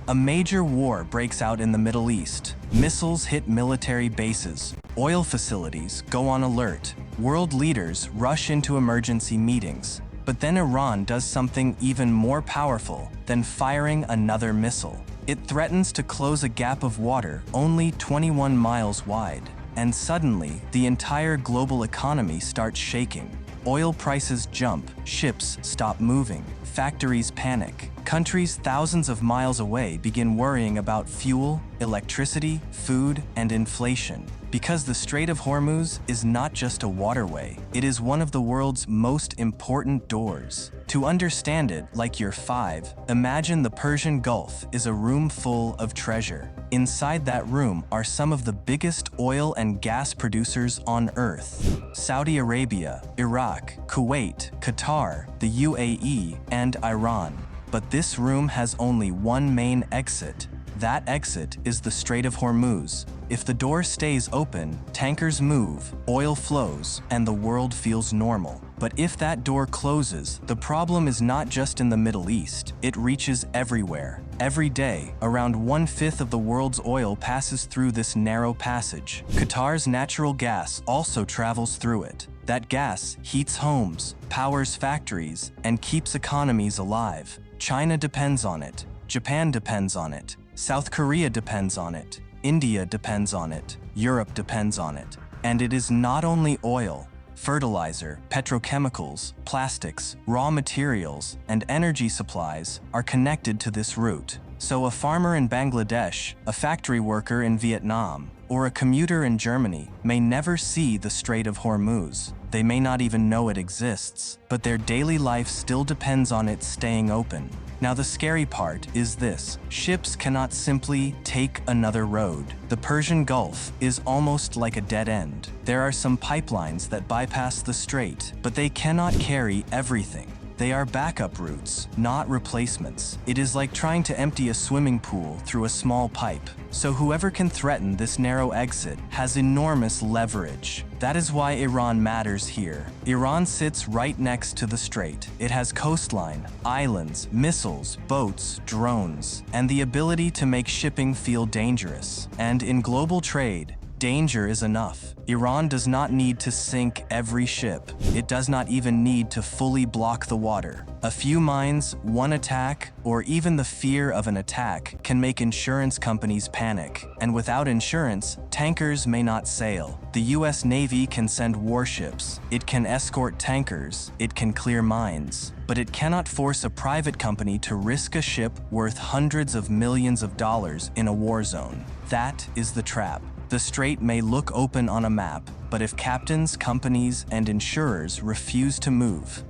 A major war breaks out in the Middle East. Missiles hit military bases. Oil facilities go on alert. World leaders rush into emergency meetings. But then Iran does something even more powerful than firing another missile. It threatens to close a gap of water only 21 miles wide. And suddenly, the entire global economy starts shaking. Oil prices jump, ships stop moving, factories panic. Countries thousands of miles away begin worrying about fuel, electricity, food, and inflation. Because the Strait of Hormuz is not just a waterway, it is one of the world's most important doors. To understand it like you're 5, imagine the Persian Gulf is a room full of treasure. Inside that room are some of the biggest oil and gas producers on Earth: Saudi Arabia, Iraq, Kuwait, Qatar, the UAE, and Iran. But this room has only one main exit. That exit is the Strait of Hormuz. If the door stays open, tankers move, oil flows, and the world feels normal. But if that door closes, the problem is not just in the Middle East. It reaches everywhere. Every day, around 1/5 of the world's oil passes through this narrow passage. Qatar's natural gas also travels through it. That gas heats homes, powers factories, and keeps economies alive. China depends on it. Japan depends on it. South Korea depends on it. India depends on it. Europe depends on it. And it is not only oil. Fertilizer, petrochemicals, plastics, raw materials, and energy supplies are connected to this route. So a farmer in Bangladesh, a factory worker in Vietnam, or a commuter in Germany may never see the Strait of Hormuz. They may not even know it exists, but their daily life still depends on it staying open. Now the scary part is this: ships cannot simply take another road. The Persian Gulf is almost like a dead end. There are some pipelines that bypass the strait, but they cannot carry everything. They are backup routes, not replacements. It is like trying to empty a swimming pool through a small pipe. So whoever can threaten this narrow exit has enormous leverage. That is why Iran matters here. Iran sits right next to the strait. It has coastline, islands, missiles, boats, drones, and the ability to make shipping feel dangerous. And in global trade, danger is enough. Iran does not need to sink every ship. It does not even need to fully block the water. A few mines, one attack, or even the fear of an attack can make insurance companies panic. And without insurance, tankers may not sail. The US Navy can send warships. It can escort tankers. It can clear mines. But it cannot force a private company to risk a ship worth hundreds of millions of dollars in a war zone. That is the trap. The strait may look open on a map, but if captains, companies, and insurers refuse to move,